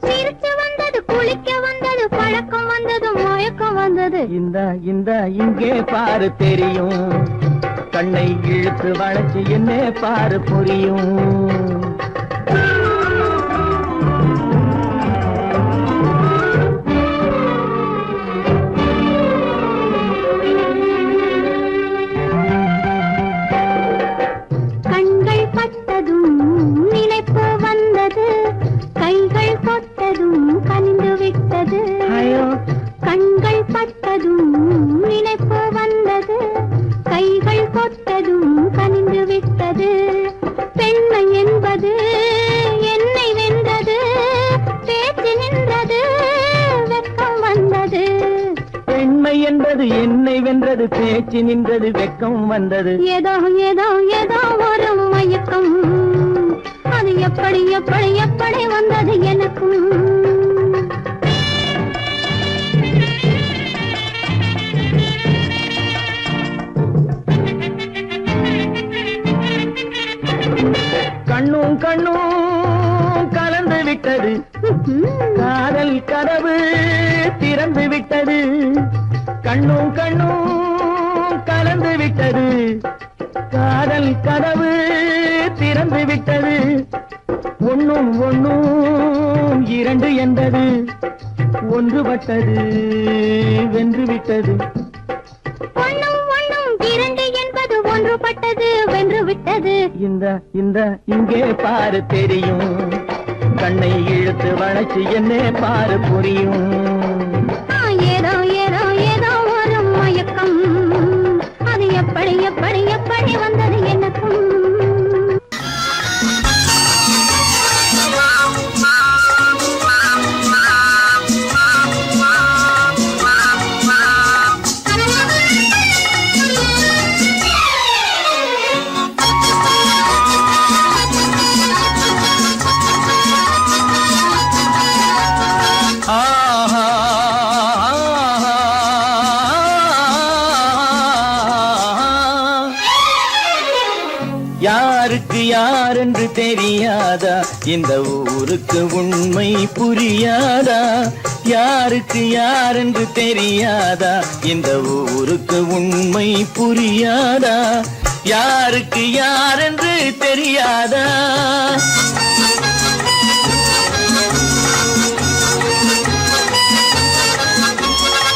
சிரிச்சு வந்தது, குளிக்க வந்தது, பழக்கம் வந்தது, மயக்கம் வந்தது. இந்த இங்கே பாரு தெரியும், கண்ணை இழுத்து வளைச்சு என்னே பாரு புரியும். கண்கள் பட்டதும் நினைப்பு வந்தது, கைகள் தொட்டதும் கனிந்து விட்டது. கண்கள் பட்டதும் நினைப்பு வந்தது, கைகள் தொட்டதும் கனிந்து விட்டது. பெண்மை என்பது என்னை வென்றது, பேச்சு நின்றது, வெட்கம் வந்தது. பெண்மை என்பது என்னை வென்றது, பேச்சு நின்றது, வெட்கம் வந்தது. ஏதோ ஏதோ ஏதோ ஒரு மயக்கம், அது எப்படி எப்படி எப்படி வந்தது எனக்கும். கண்ணும் கண்ணும் கலந்து விட்டது, காதல் கதவு திறந்து விட்டது. கண்ணும் கண்ணும் கலந்து விட்டது, காதல் கதவு திறந்து விட்டது. ஒண்ணும் ஒண்ணும் இரண்டு என்பது, ஒன்றுபட்டது வென்று விட்டது. ஒண்ணும் ஒண்ணும் இரண்டு என்பது ஒன்றுபட்டது வென்று விட்டது. இந்த இங்கே பாரு தெரியும், கண்ணை இழுத்து வளைச்சு என்னே பாரு புரியும். ஏதோ ஏதோ ஏதோ ஒரு மயக்கம், அது எப்படி எப்படி எப்படி வந்தது எனக்கும். யாருக்கு யார் என்று தெரியாதா இந்த ஊருக்கு உண்மை புரியாதா யாருக்கு யார் என்று தெரியாதா இந்த ஊருக்கு உண்மை புரியாதா யாருக்கு யார் என்று தெரியாதா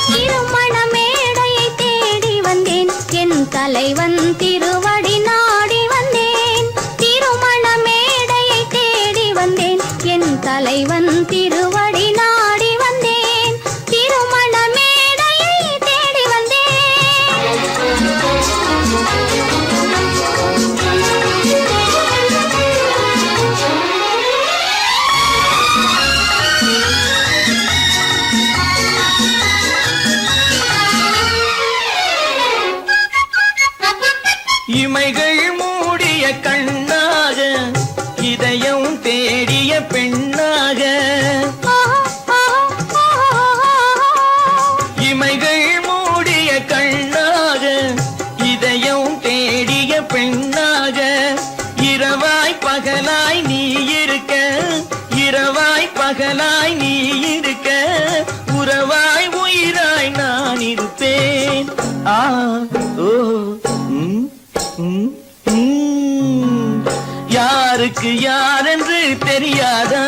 திருமண மேடையை தேடி வந்தேன் என் தலைவன் திருவடி நாடி வந்தேன் திருமண மேடையை தேடி வந்தேன் என் தலைவன் திருவடி நாடி வந்தேன் திருமண மேடையை தேடி இமைகள் மூடிய கண்ணாக இதயம் தேடிய பெண்ணாக இமைகள் மூடிய கண்ணாக இதயம் தேடிய பெண்ணாக இரவாய் பகலாய் நீ இருக்க இரவாய் பகலாய் நீ இருக்க உறவாய் உயிராய் நான் இருப்பேன் ஆ ஓ யாருக்கு யார் என்று தெரியாதா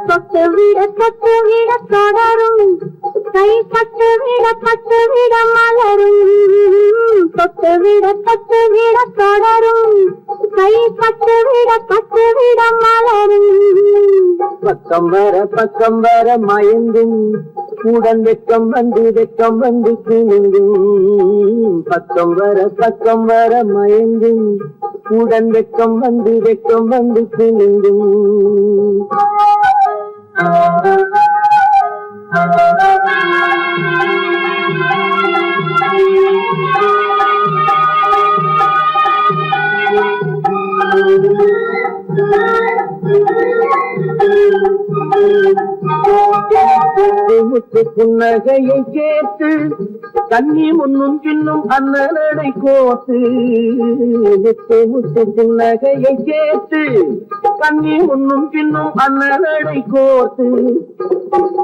தொட்டுவிட தொடரும் கை பட்டுவிட மலரும் தொட்டுவிட தொடரும் கை பட்டுவிட மலரும் பக்கம் வர மயங்கும் உடன் வெக்கம் வந்து சிணுங்கும் பக்கம் வர மயங்கும் உடன் வெக்கம் வந்து சிணுங்கும் முத்து புன்னகையை கேட்டு கண்ணி முன்னும் பின்னும் அண்ணனடை கோத்து முத்து புன்னகையை கேட்டு கண்ணி முன்னும் பின்னும் அண்ணனடை கோத்து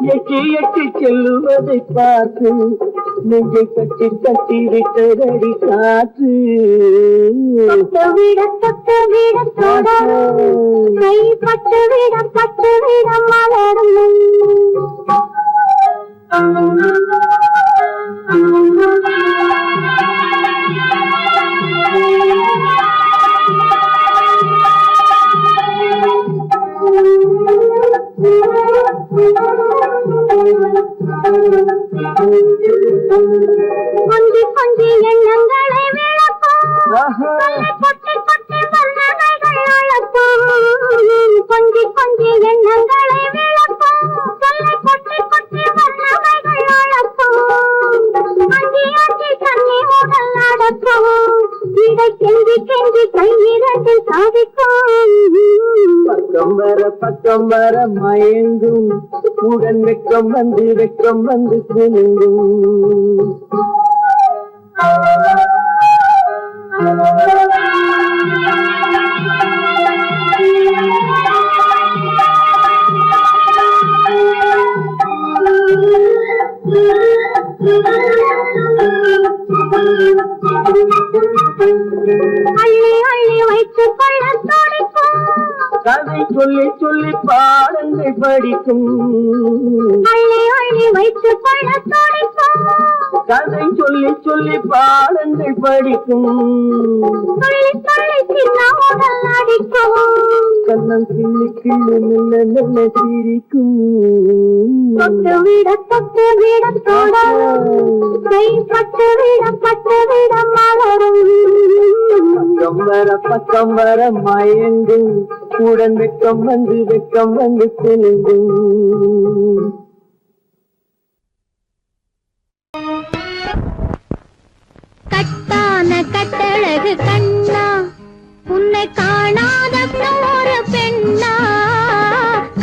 எட்டி செல்லுவதை பார்த்து நெஞ்சை கட்டி விட்டதடி காற்று தொட்டுவிட தொடரும் கை பட்டுவிட மலரும் கொஞ்சி எண்ணங்களை விளக்கும் கொட்டி வல்லவைகள் அழக்கும் கொஞ்சி எண்ணங்களை விளக்கும் கொட்டி வல்லவைகள் அழக்கும் அஞ்சி தண்ணி உடல் நடக்கும் இடை கெஞ்சி கையிரண்டு சாதிக்கும் பக்கம் வர மயங்கும் உடன் வெக்கம் வந்து சிணுங்கும் அள்ளி அள்ளி வைத்து கொள்ள துடிக்கும் கதை சொல்லி சொல்லி பாடங்கள் படிக்கும் அள்ளி அள்ளி வைத்து கொள்ள துடிக்கும் கதை சொல்லி சொல்லி பாடங்கள் படிக்கும் சொல்லி சொல்லி சின்ன உடல் அடிக்கும் கண்ணம் கிள்ளி கிள்ளி மெல்ல மெல்ல சிரிக்கும் தொட்டு விட தொட கை பட்டு விட மலரும் பக்கம் வர மயங்கும் உடன் வெக்கம் வந்து செல்லும் கட்டான கட்டழகு கண்ணா உன்னை காணாத ஒரு பெண்ணா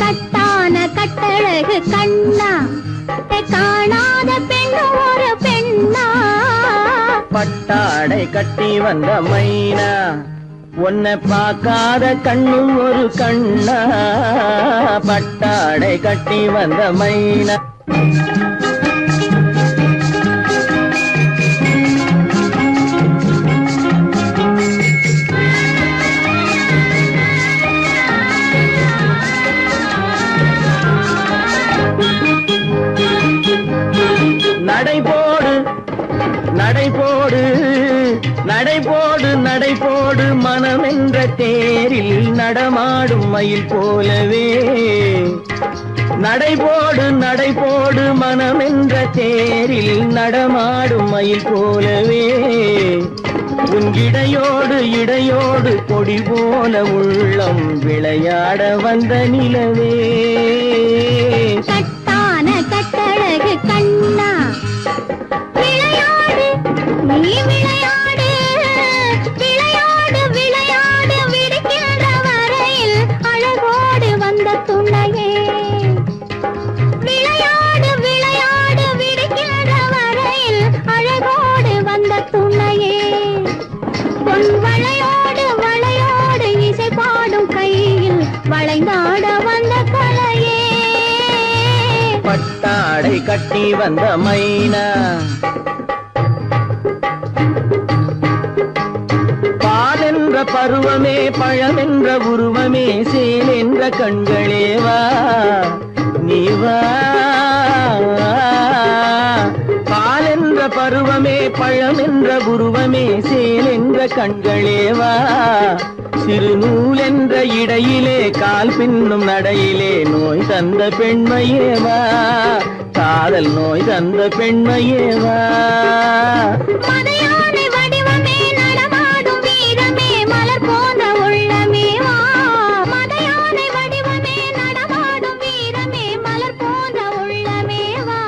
கட்டான கட்டழகு கண்ணா உன்னை காணாத பெண் ஒரு பெண்ணா பட்டாடை கட்டி வந்த மைனா உன்னை பார்க்காத கண்ணும் ஒரு கண்ணா பட்டாடை கட்டி வந்த மைனா நடை போடு மனமென்ற தேரில் நடமாடும் மயில் போலவே நடை போடு மனமென்ற தேரில் நடமாடும் மயில் போலவே உன் இடையோடு கொடி போல உள்ளம் விளையாட வந்த நிலவே கட்டான கட்டழகு கண்ணா விளையாடு நீ விளையாடு விடுகின்ற வரையில் அழகோடு வந்த துணையே விளையாடு விடுகின்ற வரையில் அழகோடு வந்த துணையே பொன் வளையோடு இசை பாடும் கையில் வளைந்தாட வந்த கலையே பட்டாடை கட்டி வந்த மைனா பாலென்ற பருவமே பழமென்ற உருவமே சேல் என்ற கண்களே வா நீ வா பாலென்ற பருவமே பழமென்ற உருவமே சேல் என்ற கண்களே வா சிறுநூல் என்ற இடையிலே கால் பின்னும் நடையிலே நோய் தந்த பெண்மையேவா காதல் நோய் தந்த பெண்மையேவா மதையானை வடிவமே நடமாடும் வீரமே மலர் போன்ற உள்ளமே வா மதையானை வடிவமே நடமாடும் வீரமே மலர் போன்ற உள்ளமே வா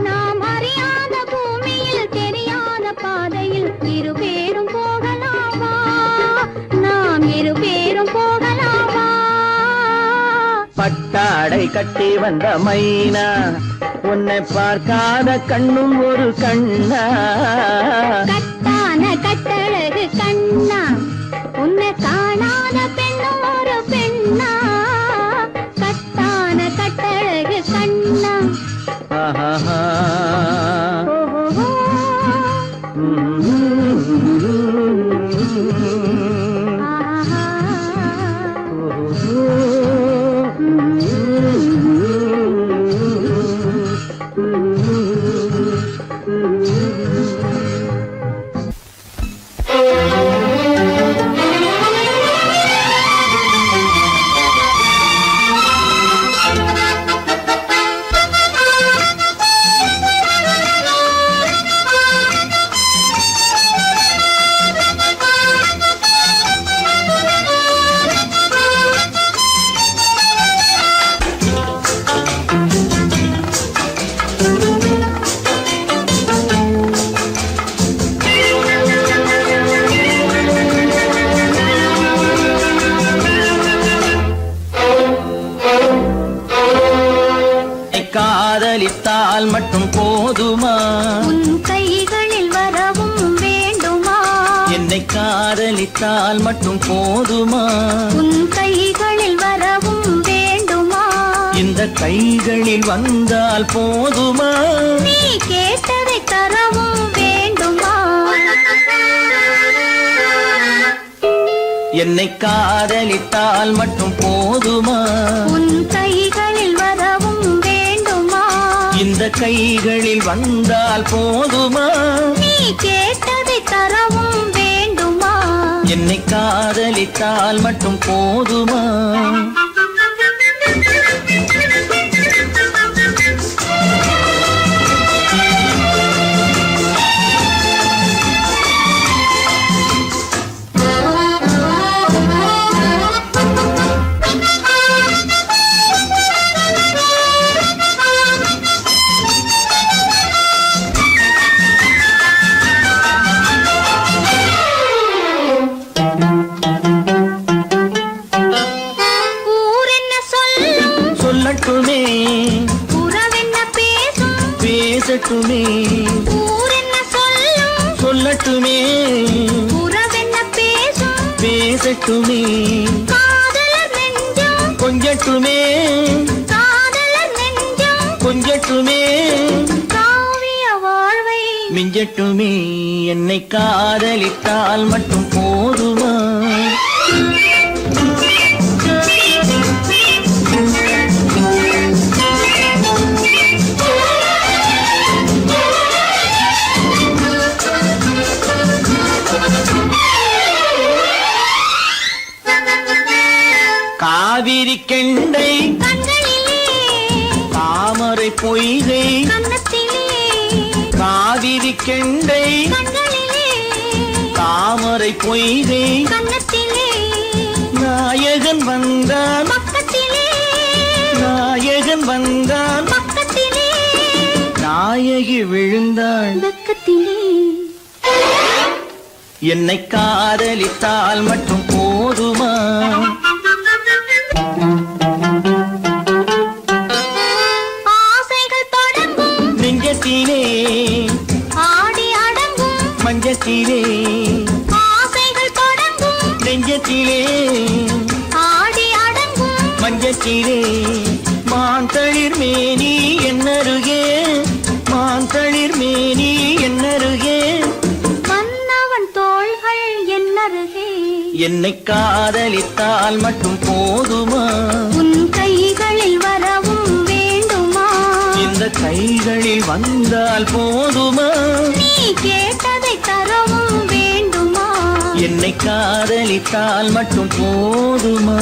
நாம் அறியாத பூமியில் தெரியாத பாதையில் இருபேரும் போகலாமா நாம் இருபேரும் போகலாமா பட்டாடை கட்டி வந்த மைனா உன்னை பார்க்காத கண்ணும் ஒரு கண்ணா கட்டான கட்டழகு கண்ணா உன்னை காணாத பெண்ணும் ஒரு பெண்ணா கட்டான கட்டழகு கண்ணா ஆஹா ஓஹோ காதலித்தால் மட்டும் போதுமா உன் கைகளில் வரவும் வேண்டுமா என்னை காதலித்தால் மட்டும் போதுமா உன் கைகளில் வரவும் வேண்டுமா இந்த கைகளில் வந்தால் போதுமா நீ கேட்டதை தரவும் வேண்டுமா என்னை காதலித்தால் மட்டும் போதுமா உன் கைகளில் வரவும் வேண்டுமா இந்த கைகளில் வந்தால் போதுமா நீ கேட்டதை தரவும் வேண்டுமா என்னை காதலித்தால் மட்டும் போதுமா ஊரென்ன சொல்லும் சொல்லட்டுமே உறவென்ன பேசும் பேசட்டுமே ஊரென்ன சொல்லும் சொல்லட்டுமே உறவென்ன பேசும் பேசட்டுமே காதலர் நெஞ்சம் கொஞ்சட்டுமே காதலர் நெஞ்சம் கொஞ்சட்டுமே காவிய வாழ்வை மிஞ்சட்டுமே என்னை காதலித்தால் மட்டும் போதுமா காவிரி கெண்டை கண்களிலே தாமரை பொய்கை கன்னத்திலே காவிரி கெண்டை கண்களிலே தாமரை பொய்கை கன்னத்திலே நாயகன் வந்தான் பக்கத்திலே நாயகன் வந்தான் பக்கத்திலே நாயகி விழுந்தாள் பக்கத்திலே என்னை காதலித்தால் மட்டும் போதுமா ஆசைகள் தொடங்கும் நெஞ்சத்திலே ஆடி அடங்கும் மஞ்சத்திலே ஆசைகள் தொடங்கும் நெஞ்சத்திலே ஆடி அடங்கும் மஞ்சத்திலே மாந்தளிர் மேனி என்னருகே மாந்தளிர் மேனி என்னருகே மன்னவன் தோள்கள் என்னருகே என்னை காதலித்தால் மட்டும் போதுமா உன் கைகளில் வரவும் வேண்டுமா இந்த கைகளில் வந்தால் போதுமா நீ கேட்டதை தரவும் வேண்டுமா என்னை காதலித்தால் மட்டும் போதுமா